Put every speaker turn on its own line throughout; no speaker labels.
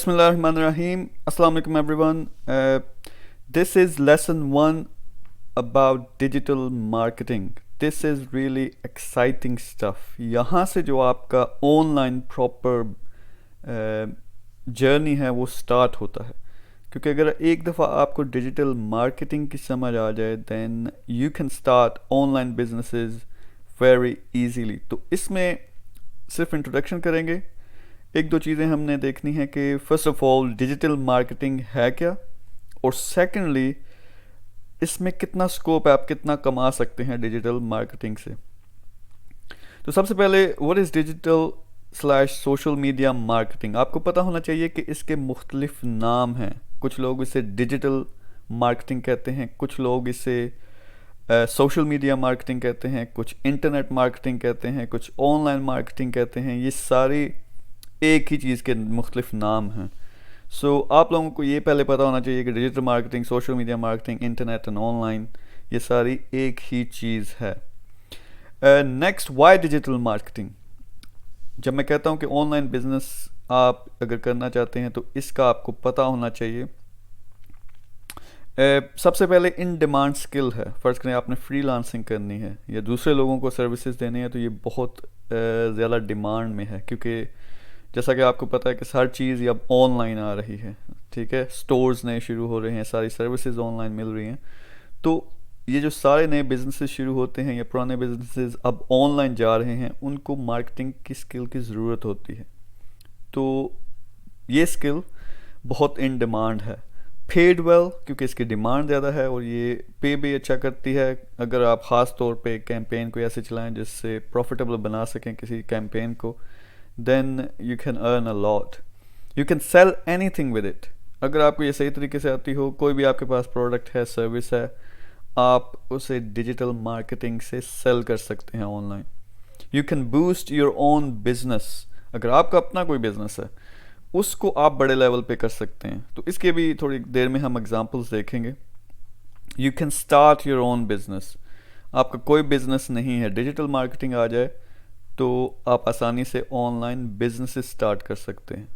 Bismillahirrahmanirrahim. Assalamu alaikum everyone. This is lesson 1 about digital marketing. This is really exciting stuff. यहाँ से जो आपका online proper journey है वो स्टार्ट होता है, क्योंकि अगर एक दफ़ा आपको डिजिटल मार्केटिंग की समझ आ जाए then you can start online businesses very easily. तो इसमें सिर्फ इंट्रोडक्शन करेंगे. एक दो चीज़ें हमने देखनी है कि first of all digital marketing है क्या, और सेकेंडली इसमें कितना स्कोप है, आप कितना कमा सकते हैं डिजिटल मार्केटिंग से. तो सबसे पहले what is digital slash social media marketing. आपको पता होना चाहिए कि इसके मुख्तलिफ नाम हैं. कुछ लोग इसे डिजिटल मार्केटिंग कहते हैं, कुछ लोग इसे सोशल मीडिया मार्केटिंग कहते हैं, कुछ इंटरनेट मार्केटिंग कहते हैं, कुछ ऑनलाइन मार्केटिंग कहते हैं. ये सारी एक ही चीज़ के मुख्तलिफ नाम हैं. सो आप लोगों को ये पहले पता होना चाहिए कि digital marketing, social media marketing, internet and online ये सारी एक ही चीज़ है. Next, why digital marketing. जब मैं कहता हूँ कि ऑनलाइन बिजनेस आप अगर करना चाहते हैं तो इसका आपको पता होना चाहिए. सबसे पहले इन डिमांड स्किल है. फ़र्ज़ करें आपने फ्रीलांसिंग करनी है या दूसरे लोगों को सर्विसेज देनी है, तो ये बहुत ज़्यादा डिमांड में है, क्योंकि जैसा कि आपको पता है कि हर चीज़ अब ऑनलाइन आ रही है. ठीक है, स्टोर्स नए शुरू हो रहे हैं, सारी सर्विसेज ऑनलाइन मिल रही हैं. तो ये जो सारे नए बिजनेसेस शुरू होते हैं या पुराने बिजनेसेस अब ऑनलाइन जा रहे हैं, उनको मार्केटिंग की स्किल की ज़रूरत होती है. तो ये स्किल बहुत इन डिमांड है. पेड वेल, क्योंकि इसकी डिमांड ज़्यादा है और ये पे भी अच्छा करती है. अगर आप ख़ास तौर पे कैंपेन को ऐसे चलाएं जिससे प्रॉफिटेबल बना सकें किसी कैंपेन को, then you can earn a lot. You can sell anything with it. अगर आपको ये सही तरीके से आती हो, कोई भी आपके पास प्रोडक्ट है, सर्विस है, आप उसे डिजिटल मार्केटिंग से सेल कर सकते हैं online. You can boost your own business. अगर आपका अपना कोई बिजनेस है उसको आप बड़े लेवल पे कर सकते हैं. तो इसके भी थोड़ी देर में हम एग्जांपल्स देखेंगे. You can start your own business. आपका कोई बिजनेस नहीं है, डिजिटल मार्केटिंग आ जाए तो आप आसानी से ऑनलाइन बिजनेस स्टार्ट कर सकते हैं.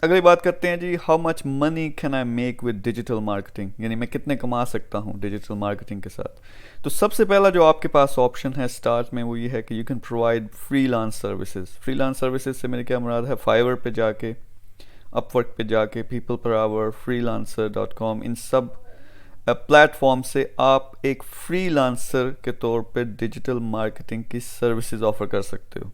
अगली बात करते हैं जी, how much money can I make with digital marketing. यानी मैं कितने कमा सकता हूँ डिजिटल मार्केटिंग के साथ. तो सबसे पहला जो आपके पास ऑप्शन है स्टार्ट में वो ये है कि you can provide freelance services. Freelance services से मेरे क्या मुराद है, फाइवर पे जाके, अपवर्क पे जाके, पीपल पर आवर, freelancer.com, इन सब प्लेटफॉर्म से आप एक फ्रीलांसर के तौर पे डिजिटल मार्केटिंग की सर्विसेज ऑफर कर सकते हो.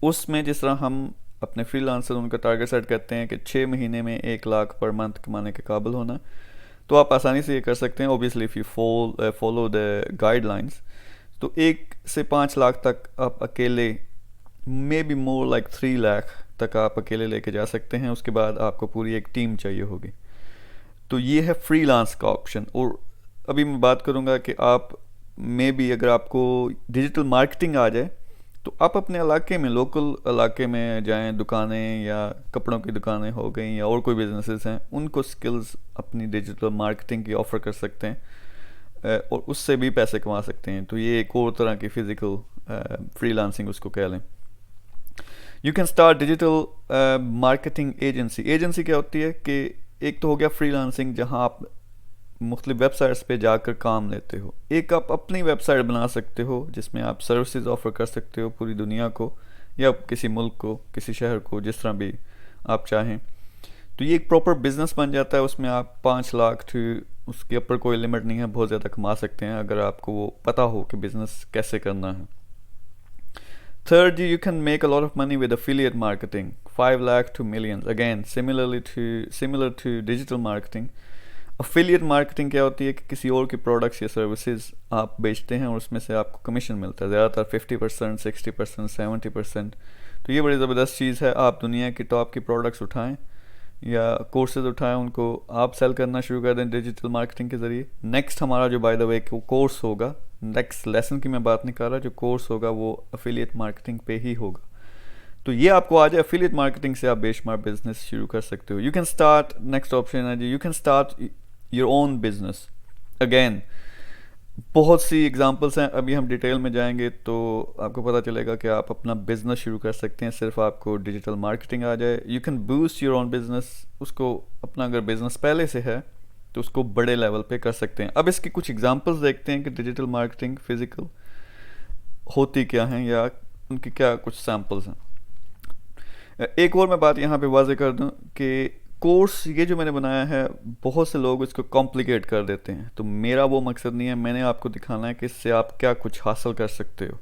उसमें जिस तरह हम अपने फ्रीलांसर उनका टारगेट सेट करते हैं कि 6 महीने में 1 लाख पर मंथ कमाने के काबिल होना, तो आप आसानी से ये कर सकते हैं. Obviously if you follow the guidelines, तो 1 से 5 लाख तक आप अकेले, may be more like 3 lakh तक आप अकेले लेके जा सकते हैं. उसके बाद आपको पूरी एक टीम चाहिए होगी. तो ये है फ्रीलांस का ऑप्शन. और अभी मैं बात करूँगा कि आप मे बी अगर आपको डिजिटल मार्केटिंग आ जाए तो आप अपने इलाके में, लोकल इलाके में जाएं, दुकानें या कपड़ों की दुकानें हो गई या और कोई बिजनेसेस हैं, उनको स्किल्स अपनी डिजिटल मार्केटिंग की ऑफ़र कर सकते हैं और उससे भी पैसे कमा सकते हैं. तो ये एक और तरह की फ़िज़िकल फ्रीलांसिंग उसको कह लें. You can start digital marketing agency. Agency क्या होती है कि एक तो हो गया फ्रीलांसिंग जहां आप मुख्तलिफ वेबसाइट्स पे जाकर काम लेते हो. एक आप अपनी वेबसाइट बना सकते हो जिसमें आप सर्विसेज ऑफर कर सकते हो पूरी दुनिया को या किसी मुल्क को, किसी शहर को, जिस तरह भी आप चाहें. तो ये एक प्रॉपर बिजनेस बन जाता है. उसमें आप 5 लाख टू उसके ऊपर कोई लिमिट नहीं है, बहुत ज़्यादा कमा सकते हैं अगर आपको वो पता हो कि बिज़नेस कैसे करना है. Third, you can make a lot of money with affiliate marketing, 5 lakh to millions. Again, similar to digital marketing. Affiliate marketing क्या होती है कि किसी और के प्रोडक्ट्स या सर्विसेज आप बेचते हैं और उसमें से आपको कमीशन मिलता है. ज़्यादातर 50%, 60%, 70%. तो ये बड़ी ज़बरदस्त चीज़ है. आप दुनिया की टॉप की प्रोडक्ट्स उठाएं या कोर्सेज उठाएं, उनको आप सेल करना शुरू कर दें डिजिटल मार्केटिंग के ज़रिए. नेक्स्ट हमारा जो बाय द वे कोर्स होगा, नेक्स्ट लेसन की मैं बात नहीं कर रहा, जो कोर्स होगा वो एफिलिएट मार्केटिंग पे ही होगा. तो ये आपको आज एफिलिएट मार्केटिंग से आप बेशुमार बिजनेस शुरू कर सकते हो. You can start, next option है जी, you can start your own business. Again बहुत सी एग्जांपल्स हैं, अभी हम डिटेल में जाएंगे तो आपको पता चलेगा कि आप अपना बिजनेस शुरू कर सकते हैं, सिर्फ आपको डिजिटल मार्केटिंग आ जाए। You can boost your own business, उसको अपना अगर बिजनेस पहले से है तो उसको बड़े लेवल पे कर सकते हैं। अब इसकी कुछ एग्जांपल्स देखते हैं कि डिजिटल मार्केटिंग फिजिकल होती क्या हैं या उनकी क्या कुछ सैम्पल्स हैं। एक और मैं बात यहाँ पे वाजे कर दूँ कि कोर्स ये जो मैंने बनाया है, बहुत से लोग इसको कॉम्प्लिकेट कर देते हैं, तो मेरा वो मकसद नहीं है। मैंने आपको दिखाना है कि इससे आप क्या कुछ हासिल कर सकते हो।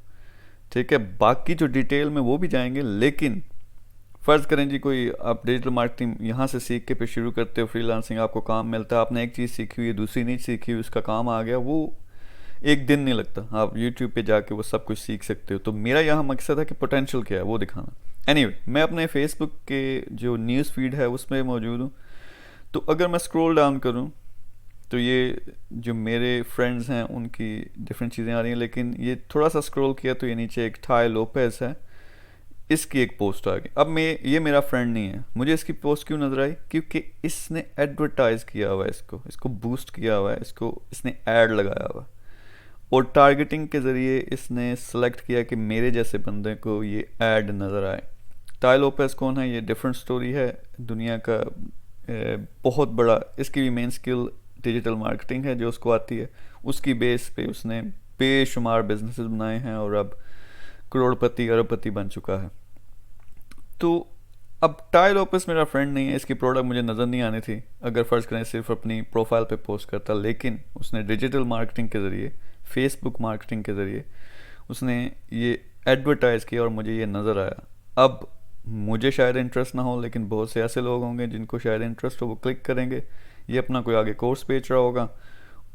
ठीक है, बाकी जो डिटेल में वो भी जाएंगे, लेकिन फ़र्ज़ करें जी कोई आप डिजिटल मार्केटिंग यहाँ से सीख के फिर शुरू करते हो, फ्रीलांसिंग आपको काम मिलता है, आपने एक चीज़ सीखी हुई है, दूसरी नहीं सीखी हुई, उसका काम आ गया, वो एक दिन नहीं लगता, आप यूट्यूब पे जाके वो सब कुछ सीख सकते हो। तो मेरा यहाँ मकसद है कि पोटेंशियल क्या है वो दिखाना। एनीवे मैं अपने फेसबुक के जो न्यूज़ फीड है उसमें मौजूद हूँ। तो अगर मैं स्क्रॉल डाउन करूँ तो ये जो मेरे फ्रेंड्स हैं उनकी डिफरेंट चीज़ें आ रही हैं, लेकिन ये थोड़ा सा स्क्रॉल किया तो ये नीचे एक टाई लोपेज है, इसकी एक पोस्ट आ गई। अब मैं ये मेरा फ्रेंड नहीं है, मुझे इसकी पोस्ट क्यों नज़र आई, क्योंकि इसने एडवर्टाइज़ किया हुआ है, इसको इसको बूस्ट किया हुआ है, इसको इसने ऐड लगाया हुआ है, और टारगेटिंग के ज़रिए इसने सेलेक्ट किया कि मेरे जैसे बंदे को ये ऐड नज़र आए। टाई लोपेस कौन है, ये डिफरेंट स्टोरी है, दुनिया का बहुत बड़ा, इसकी भी मेन स्किल डिजिटल मार्केटिंग है जो उसको आती है। उसकी बेस पे उसने बेशुमार बिजनेसेस बनाए हैं और अब करोड़पति अरबपति बन चुका है। तो अब टाई लोपेस मेरा फ्रेंड नहीं है, इसकी प्रोडक्ट मुझे नज़र नहीं आनी थी अगर फ़र्ज़ करें सिर्फ अपनी प्रोफाइल पे पोस्ट करता, लेकिन उसने डिजिटल मार्केटिंग के ज़रिए, फेसबुक मार्केटिंग के ज़रिए उसने ये एडवर्टाइज़ किया और मुझे ये नज़र आया। अब मुझे शायद इंटरेस्ट ना हो, लेकिन बहुत से ऐसे लोग होंगे जिनको शायद इंटरेस्ट हो, वो क्लिक करेंगे, ये अपना कोई आगे कोर्स बेच रहा होगा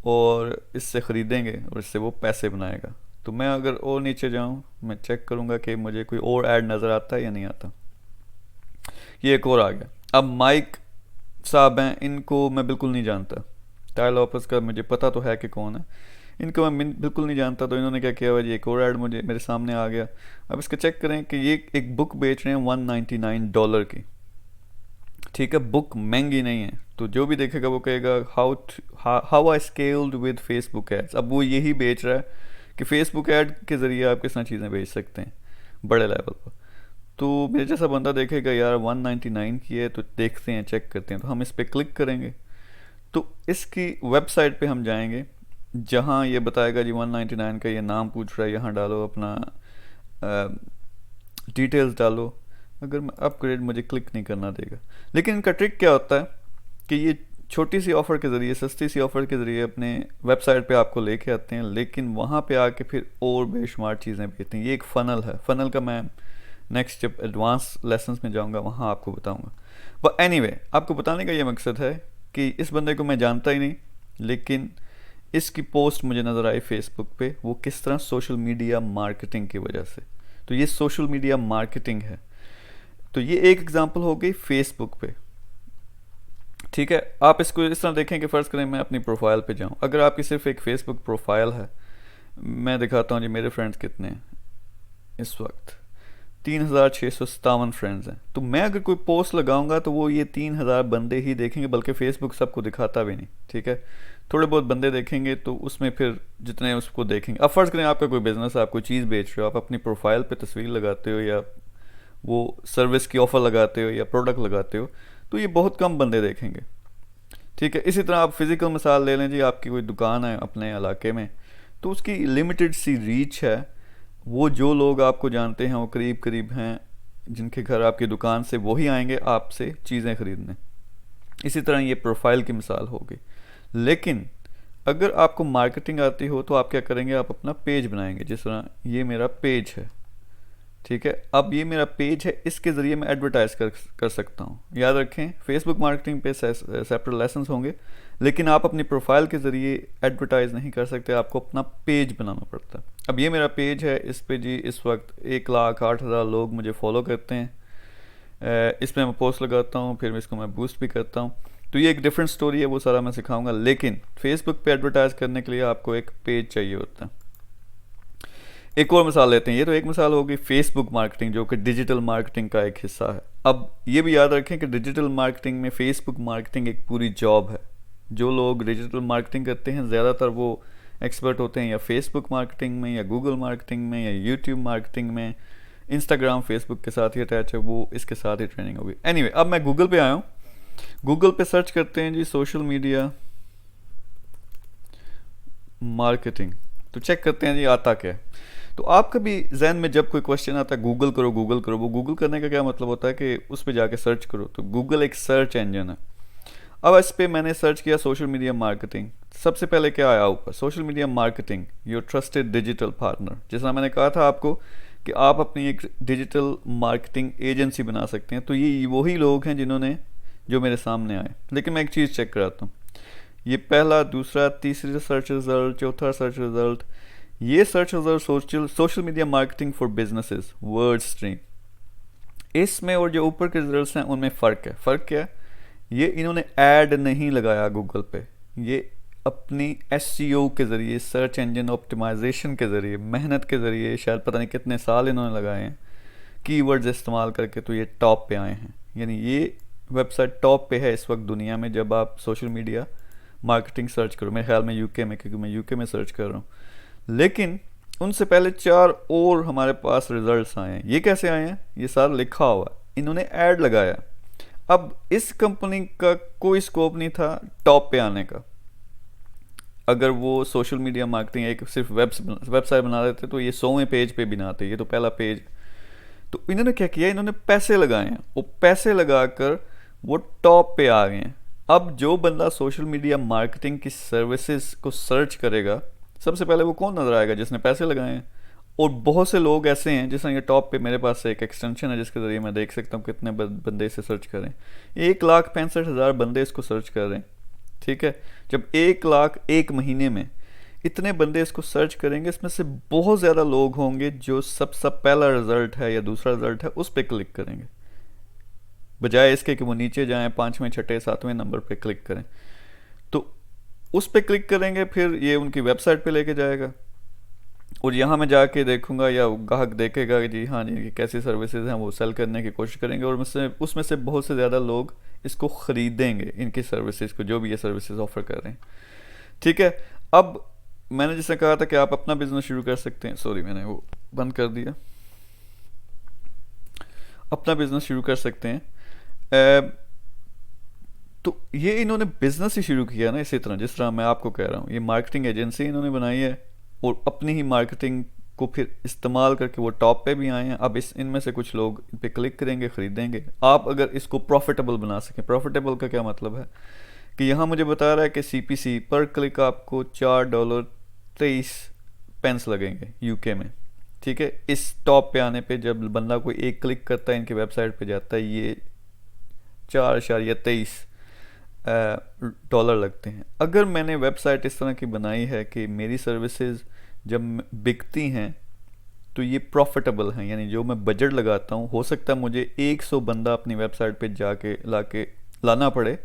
और इससे ख़रीदेंगे और इससे वो पैसे बनाएगा। तो मैं अगर और नीचे जाऊँ, मैं चेक करूँगा कि मुझे कोई और ऐड नज़र आता है या नहीं आता। ये एक और आ गया। अब माइक साहब हैं, इनको मैं बिल्कुल नहीं जानता। टाई लॉपर्स का मुझे पता तो है कि कौन है, इनको मैं बिल्कुल नहीं जानता। तो इन्होंने क्या किया हुआ जी, एक और ऐड मुझे मेरे सामने आ गया। अब इसका चेक करें कि ये एक बुक बेच रहे हैं $199 की। ठीक है, बुक महंगी नहीं है, तो जो भी देखेगा वो कहेगा how I scaled with Facebook ads. अब वो यही बेच रहा है कि फेसबुक ऐड के ज़रिए आप किस तरह चीज़ें बेच सकते हैं बड़े लेवल पर। तो मेरे जैसा बंदा देखेगा यार 199 की है, तो देखते हैं, चेक करते हैं, तो हम इस पर क्लिक करेंगे। तो इसकी वेबसाइट पे हम जाएंगे जहाँ ये बताएगा जी 199 का ये नाम पूछ रहा है, यहाँ डालो अपना डिटेल्स डालो। अगर मैं अपग्रेड, मुझे क्लिक नहीं करना देगा। लेकिन इनका ट्रिक क्या होता है कि ये छोटी सी ऑफ़र के ज़रिए, सस्ती सी ऑफ़र के ज़रिए अपने वेबसाइट पे आपको लेके आते हैं, लेकिन वहाँ पे आके फिर और बेशुमार चीज़ें बेचते हैं। ये एक फ़नल है, फ़नल का मैं नेक्स्ट जब एडवांस लेसन्स में जाऊँगा वहाँ आपको बताऊँगा। बट एनीवे, आपको बताने का ये मकसद है कि इस बंदे को मैं जानता ही नहीं, लेकिन इसकी पोस्ट मुझे नज़र आई फेसबुक पे, वो किस तरह सोशल मीडिया मार्केटिंग की वजह से। तो ये सोशल मीडिया मार्केटिंग है। तो ये एक एग्जांपल हो गई फेसबुक पे। ठीक है, आप इसको इस तरह देखें कि फ़र्ज़ करें मैं अपनी प्रोफाइल पे जाऊं। अगर आपकी सिर्फ एक फेसबुक प्रोफाइल है, मैं दिखाता हूं जी मेरे फ्रेंड्स कितने हैं इस वक्त। 3657 फ्रेंड्स हैं। तो मैं अगर कोई पोस्ट लगाऊंगा तो वो ये 3000 बंदे ही देखेंगे, बल्कि फेसबुक सबको दिखाता भी नहीं। ठीक है, थोड़े बहुत बंदे देखेंगे, तो उसमें फिर जितने उसको देखेंगे। अब फ़र्ज़ करें आपका कोई बिज़नेस है, आप कोई चीज़ बेच रहे हो, आप अपनी प्रोफाइल पे तस्वीर लगाते हो या वो सर्विस की ऑफ़र लगाते हो या प्रोडक्ट लगाते हो, तो ये बहुत कम बंदे देखेंगे। ठीक है, इसी तरह आप फिज़िकल मिसाल ले लें जी, आपकी कोई दुकान है अपने इलाके में, तो उसकी लिमिटेड सी रीच है। वो जो लोग आपको जानते हैं वो करीब करीब हैं, जिनके घर आपकी दुकान से वही आएंगे आपसे चीज़ें ख़रीदने। इसी तरह ये प्रोफाइल की मिसाल होगी। लेकिन अगर आपको मार्केटिंग आती हो तो आप क्या करेंगे, आप अपना पेज बनाएंगे। जिस तरह ये मेरा पेज है, ठीक है, अब ये मेरा पेज है, इसके ज़रिए मैं एडवर्टाइज़ कर सकता हूँ। याद रखें, फेसबुक मार्केटिंग पे सेपरेट लेसन्स होंगे, लेकिन आप अपनी प्रोफाइल के ज़रिए एडवर्टाइज़ नहीं कर सकते, आपको अपना पेज बनाना पड़ता है। अब ये मेरा पेज है, इस पे जी इस वक्त 1,08,000 लोग मुझे फॉलो करते हैं। इसमें मैं पोस्ट लगाता हूँ, फिर इसको मैं बूस्ट भी करता हूँ। तो ये एक डिफरेंट स्टोरी है, वो सारा मैं सिखाऊंगा। लेकिन फेसबुक पे एडवर्टाइज़ करने के लिए आपको एक पेज चाहिए होता है। एक और मिसाल लेते हैं, ये तो एक मिसाल होगी फेसबुक मार्केटिंग, जो कि डिजिटल मार्केटिंग का एक हिस्सा है। अब ये भी याद रखें कि डिजिटल मार्केटिंग में फेसबुक मार्केटिंग एक पूरी जॉब है। जो लोग डिजिटल मार्केटिंग करते हैं ज़्यादातर वो एक्सपर्ट होते हैं या फेसबुक मार्केटिंग में या गूगल मार्केटिंग में या यूट्यूब मार्केटिंग में, इंस्टाग्राम फेसबुक के साथ ही अटैच है, वो इसके साथ ही ट्रेनिंग होगी। एनीवे अब मैं गूगल पे आया हूँ, गूगल पे सर्च करते हैं जी सोशल मीडिया मार्केटिंग, तो चेक करते हैं जी आता क्या है। तो आपका भी जहन में जब कोई क्वेश्चन आता है गूगल करो गूगल करो, वो गूगल करने का क्या मतलब होता है कि उस पर जाके सर्च करो। तो गूगल एक सर्च इंजन है। अब इस पर मैंने सर्च किया सोशल मीडिया मार्केटिंग, सबसे पहले क्या आया ऊपर, social media marketing your trusted digital partner. जिस तरह मैंने कहा था आपको कि आप अपनी एक डिजिटल मार्केटिंग एजेंसी बना सकते हैं, तो ये वही लोग हैं जिन्होंने जो मेरे सामने आए। लेकिन मैं एक चीज़ चेक कराता हूँ, ये पहला, दूसरा, तीसरा सर्च रिजल्ट, चौथा सर्च रिजल्ट, ये search result social media marketing for businesses word stream, इसमें और जो ऊपर के रिजल्ट्स हैं उनमें फ़र्क है। फ़र्क क्या है, ये इन्होंने ऐड नहीं लगाया गूगल पे, ये अपनी एसईओ के ज़रिए, सर्च इंजन ऑप्टिमाइजेशन के ज़रिए, मेहनत के ज़रिए, शायद पता नहीं कितने साल इन्होंने लगाए हैं कीवर्ड्स इस्तेमाल करके, तो ये टॉप पे आए हैं। यानी ये वेबसाइट टॉप पे है इस वक्त दुनिया में जब आप सोशल मीडिया मार्केटिंग सर्च करो, मेरे ख्याल में यूके में, क्योंकि मैं यूके में सर्च कर रहा हूँ। लेकिन उनसे पहले 4 और हमारे पास रिजल्ट्स आए हैं। ये कैसे आए हैं, ये सारा लिखा हुआ है, इन्होंने ऐड लगाया। अब इस कंपनी का कोई स्कोप नहीं था टॉप पे आने का। अगर वो सोशल मीडिया मार्केटिंग एक सिर्फ वेबसाइट बना देते तो ये 100वें पेज पे भी ना आते, ये तो पहला पेज। तो इन्होंने क्या किया, इन्होंने पैसे लगाए हैं, वो पैसे लगाकर वो टॉप पे आ गए हैं। अब जो बंदा सोशल मीडिया मार्केटिंग की सर्विसेज को सर्च करेगा, सबसे पहले वो कौन नज़र आएगा, जिसने पैसे लगाए हैं। और बहुत से लोग ऐसे हैं, जैसे ये टॉप पे मेरे पास एक एक्सटेंशन है जिसके ज़रिए मैं देख सकता हूँ कितने बंदे इसे सर्च करें। 1,65,000 बंदे इसको सर्च कर रहे हैं, ठीक है। जब 1 लाख एक महीने में इतने बंदे इसको सर्च करेंगे, इसमें से बहुत ज़्यादा लोग होंगे जो सबसे पहला रिजल्ट है या दूसरा रिजल्ट है उस पर क्लिक करेंगे, बजाय इसके कि वो नीचे जाएं 5वें 6वें 7वें नंबर पे क्लिक करें। तो उस पर क्लिक करेंगे, फिर ये उनकी वेबसाइट पे लेके जाएगा, और यहाँ मैं जाके देखूंगा या ग्राहक देखेगा कि जी हाँ जी कैसी सर्विसेज हैं, वो सेल करने की कोशिश करेंगे, और उसमें से बहुत से ज़्यादा लोग इसको ख़रीदेंगे, इनकी सर्विसेज को, जो भी ये सर्विसेज ऑफर कर रहे हैं, ठीक है। अब मैंने जैसे कहा था कि आप अपना बिजनेस शुरू कर सकते हैं, सॉरी मैंने वो बंद कर दिया, अपना बिजनेस शुरू कर सकते हैं। तो ये इन्होंने बिजनेस ही शुरू किया ना, इसी तरह जिस तरह मैं आपको कह रहा हूँ, ये मार्केटिंग एजेंसी इन्होंने बनाई है और अपनी ही मार्केटिंग को फिर इस्तेमाल करके वो टॉप पे भी आए हैं। अब इनमें से कुछ लोग इन पे क्लिक करेंगे, ख़रीदेंगे। आप अगर इसको प्रॉफिटेबल बना सकें, प्रॉफिटेबल का क्या मतलब है कि यहाँ मुझे बता रहा है कि सीपीसी पर क्लिक आपको $4.23 लगेंगे यूके में, ठीक है। इस टॉप पे आने पे जब बंदा कोई एक क्लिक करता है, इनकी वेबसाइट पे जाता है, ये $4.23 लगते हैं। अगर मैंने वेबसाइट इस तरह की बनाई है कि मेरी सर्विसेज जब बिकती हैं तो ये प्रॉफिटेबल हैं, यानी जो मैं बजट लगाता हूँ, हो सकता है मुझे 100 बंदा अपनी वेबसाइट पे जाके लाना पड़े,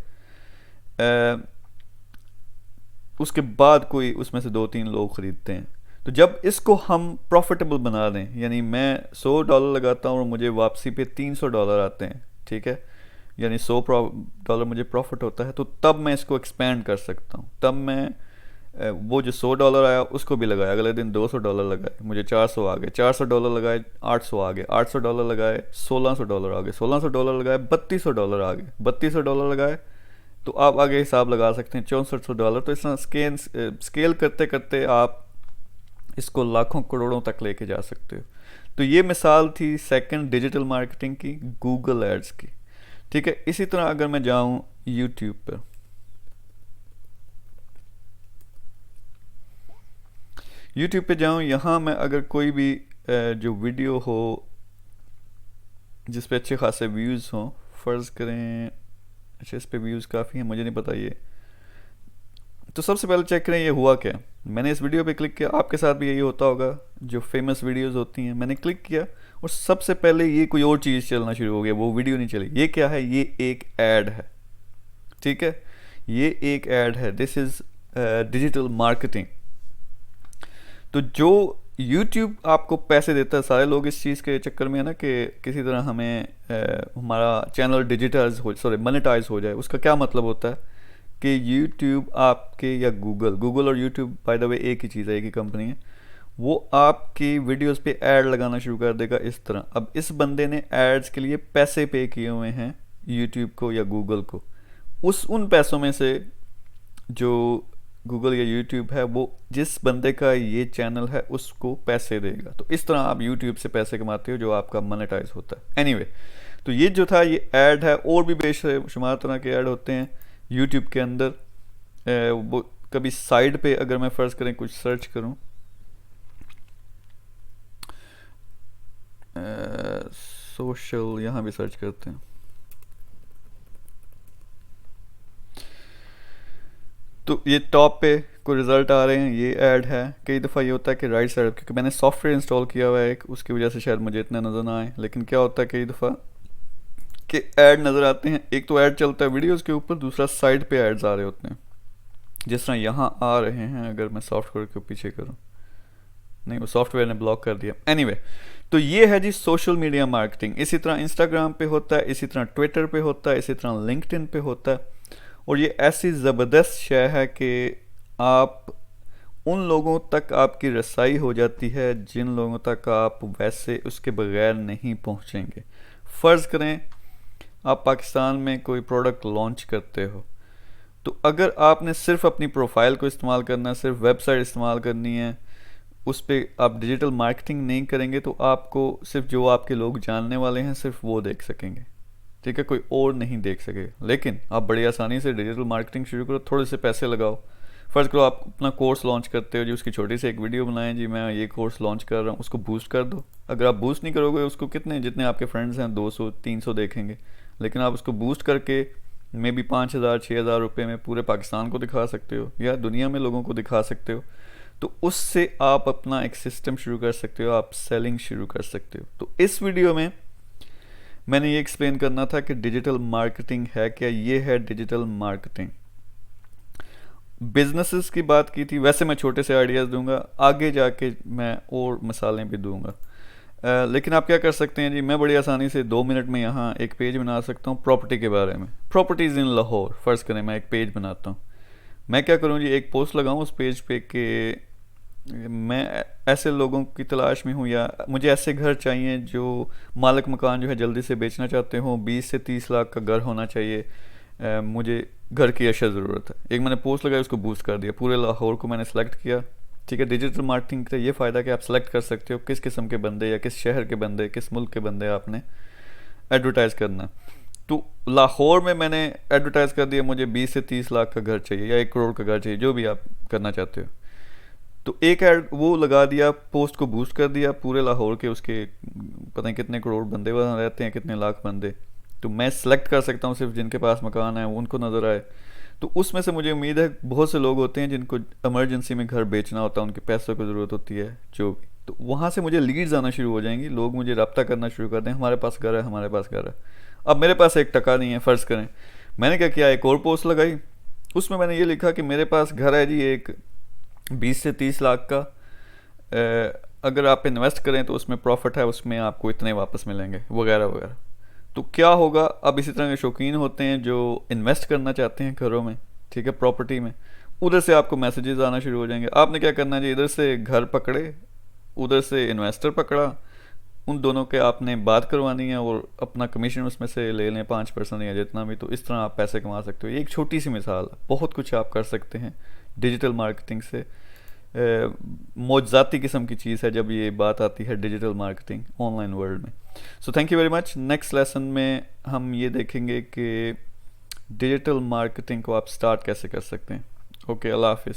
उसके बाद कोई उसमें से 2-3 लोग ख़रीदते हैं। तो जब इसको हम प्रॉफिटेबल बना दें, यानी मैं $100 लगाता हूँ और मुझे वापसी पे $300 आते हैं, ठीक है, यानी $100 मुझे प्रॉफिट होता है, तो तब मैं इसको एक्सपेंड कर सकता हूँ। तब मैं वो जो $100 आया उसको भी लगाया, अगले दिन $200 लगाए, मुझे 400 आ गए, $400 लगाए 800 आ गए, $800 लगाए $1600 आ गए, $1600 लगाए $3200 आ गए, $3200 लगाए, तो आप आगे हिसाब लगा सकते हैं $6400। तो इस तरह स्केल करते करते आप इसको लाखों करोड़ों तक लेके जा सकते हो। तो ये मिसाल थी सेकंड डिजिटल मार्केटिंग की, गूगल एड्स की, ठीक है। इसी तरह अगर मैं जाऊं यूट्यूब पर, यूट्यूब पे जाऊं, यहाँ मैं अगर कोई भी जो वीडियो हो जिस पे अच्छे खासे व्यूज़ हों, फ़र्ज़ करें, अच्छा इस पे व्यूज़ काफ़ी हैं, मुझे नहीं पता ये, तो सबसे पहले चेक करें ये हुआ क्या। मैंने इस वीडियो पे क्लिक किया, आपके साथ भी यही होता होगा, जो फेमस वीडियोस होती हैं, मैंने क्लिक किया और सबसे पहले ये कोई और चीज़ चलना शुरू हो गया, वो वीडियो नहीं चली। ये क्या है, ये एक ऐड है, ठीक है, ये एक ऐड है। This is digital marketing. तो जो YouTube आपको पैसे देता है, सारे लोग इस चीज़ के चक्कर में है ना कि किसी तरह हमें हमारा चैनल मोनेटाइज हो जाए। उसका क्या मतलब होता है कि यूट्यूब आपके या गूगल और यूट्यूब बाय द वे एक ही चीज़ है, एक ही कंपनी है, वो आपकी वीडियोस पे ऐड लगाना शुरू कर देगा इस तरह। अब इस बंदे ने एड्स के लिए पैसे पे किए हुए हैं यूट्यूब को या गूगल को, उन पैसों में से जो गूगल या यूट्यूब है वो जिस बंदे का ये चैनल है उसको पैसे देगा। तो इस तरह आप यूट्यूब से पैसे कमाते हो जो आपका मोनेटाइज होता है। एनीवे, तो ये जो था ये ऐड है, और भी बेशुमार तरह के ऐड होते हैं यूट्यूब के अंदर। वो कभी साइड पे अगर मैं फ़र्ज़ करें कुछ सर्च करूं, सोशल, यहाँ भी सर्च करते हैं, तो ये टॉप पे कोई रिज़ल्ट आ रहे हैं, ये ऐड है। कई दफ़ा ये होता है कि राइट साइड, क्योंकि मैंने सॉफ्टवेयर इंस्टॉल किया हुआ है एक, उसकी वजह से शायद मुझे इतना नज़र ना आए, लेकिन क्या होता है कई दफ़ा कि ऐड नज़र आते हैं। एक तो ऐड चलता है वीडियोस के ऊपर, दूसरा साइड पे ऐड्स आ रहे होते हैं, जिस तरह यहाँ आ रहे हैं। अगर मैं सॉफ्टवेयर के पीछे करूँ, नहीं वो सॉफ्टवेयर ने ब्लॉक कर दिया। एनीवे, तो ये है जी सोशल मीडिया मार्केटिंग। इसी तरह इंस्टाग्राम पे होता है, इसी तरह ट्विटर पे होता है, इसी तरह लिंक्डइन पे होता है। और ये ऐसी ज़बरदस्त शय है कि आप उन लोगों तक आपकी रसाई हो जाती है जिन लोगों तक आप वैसे उसके बगैर नहीं पहुंचेंगे। फ़र्ज़ करें आप पाकिस्तान में कोई प्रोडक्ट लॉन्च करते हो, तो अगर आपने सिर्फ अपनी प्रोफाइल को इस्तेमाल करना है, सिर्फ वेबसाइट इस्तेमाल करनी है, उस पर आप डिजिटल मार्केटिंग नहीं करेंगे, तो आपको सिर्फ जो आपके लोग जानने वाले हैं सिर्फ वो देख सकेंगे, ठीक है, कोई और नहीं देख सकेगा। लेकिन आप बड़ी आसानी से डिजिटल मार्केटिंग शुरू करो, थोड़े से पैसे लगाओ। फ़र्ज़ करो आप अपना कोर्स लॉन्च करते हो जी, उसकी छोटी सी एक वीडियो बनाएं जी, मैं ये कोर्स लॉन्च कर रहा हूँ, उसको बूस्ट कर दो। अगर आप बूस्ट नहीं करोगे उसको, कितने जितने आपके फ्रेंड्स हैं 200-300 देखेंगे, लेकिन आप उसको बूस्ट करके मे बी 5,000-6,000 रुपये में पूरे पाकिस्तान को दिखा सकते हो या दुनिया में लोगों को दिखा सकते हो। तो उससे आप अपना एक सिस्टम शुरू कर सकते हो, आप सेलिंग शुरू कर सकते हो। तो इस वीडियो में मैंने ये एक्सप्लेन करना था कि डिजिटल मार्केटिंग है क्या, ये है डिजिटल मार्केटिंग। बिजनेसेस की बात की थी, वैसे मैं छोटे से आइडियाज़ दूंगा, आगे जाके मैं और मिसालें भी दूंगा। लेकिन आप क्या कर सकते हैं जी, मैं बड़ी आसानी से 2 मिनट में यहाँ एक पेज बना सकता हूँ प्रॉपर्टी के बारे में। प्रॉपर्टीज़ इन लाहौर फ़र्ज़ करें मैं एक पेज बनाता हूँ। मैं क्या करूँ जी, एक पोस्ट लगाऊँ उस पेज पे कि मैं ऐसे लोगों की तलाश में हूँ, या मुझे ऐसे घर चाहिए जो मालिक मकान जो है जल्दी से बेचना चाहते हो, 20 से 30 लाख का घर होना चाहिए, मुझे घर की अशा ज़रूरत है। एक मैंने पोस्ट लगाई, उसको बूस्ट कर दिया, पूरे लाहौर को मैंने सेलेक्ट किया, ठीक है। डिजिटल मार्केटिंग का ये फ़ायदा कि आप सेलेक्ट कर सकते हो किस किस्म के बंदे या किस शहर के बंदे, किस मुल्क के बंदे आपने एडवर्टाइज़ करना। तो लाहौर में मैंने एडवर्टाइज़ कर दिया मुझे 20 से 30 लाख का घर चाहिए या 1 करोड़ का घर चाहिए, जो भी आप करना चाहते हो। तो एक ऐड वो लगा दिया, पोस्ट को बूस्ट कर दिया, पूरे लाहौर के उसके पता नहीं कितने करोड़ बंदे वहाँ रहते हैं, कितने लाख बंदे, तो मैं सेलेक्ट कर सकता हूँ सिर्फ जिनके पास मकान है उनको नज़र आए। तो उसमें से मुझे उम्मीद है बहुत से लोग होते हैं जिनको इमरजेंसी में घर बेचना होता है, उनके पैसों की ज़रूरत होती है जो भी, तो वहाँ से मुझे लीड्स आना शुरू हो जाएंगी, लोग मुझे रब्ता करना शुरू कर दें, हमारे पास घर है, हमारे पास घर है। अब मेरे पास एक टका नहीं है, फ़र्ज़ करें, मैंने क्या किया, एक और पोस्ट लगाई, उसमें मैंने ये लिखा कि मेरे पास घर है जी एक 20 से 30 लाख का, अगर आप इन्वेस्ट करें तो उसमें प्रॉफिट है, उसमें आपको इतने वापस मिलेंगे वगैरह वगैरह। तो क्या होगा, अब इसी तरह के शौकीन होते हैं जो इन्वेस्ट करना चाहते हैं घरों में, ठीक है, प्रॉपर्टी में, उधर से आपको मैसेजेस आना शुरू हो जाएंगे। आपने क्या करना है जी, इधर से घर पकड़े, उधर से इन्वेस्टर पकड़ा, उन दोनों के आपने बात करवानी है और अपना कमीशन उसमें से ले लें 5% या जितना भी। तो इस तरह आप पैसे कमा सकते हो। ये एक छोटी सी मिसाल है, बहुत कुछ आप कर सकते हैं डिजिटल मार्केटिंग से। मौजज़ाती किस्म की चीज़ है जब ये बात आती है डिजिटल मार्केटिंग ऑनलाइन वर्ल्ड में। So thank you very much. Next lesson में हम ये देखेंगे कि डिजिटल मार्केटिंग को आप स्टार्ट कैसे कर सकते हैं। ओके, अल्लाह हाफिज़।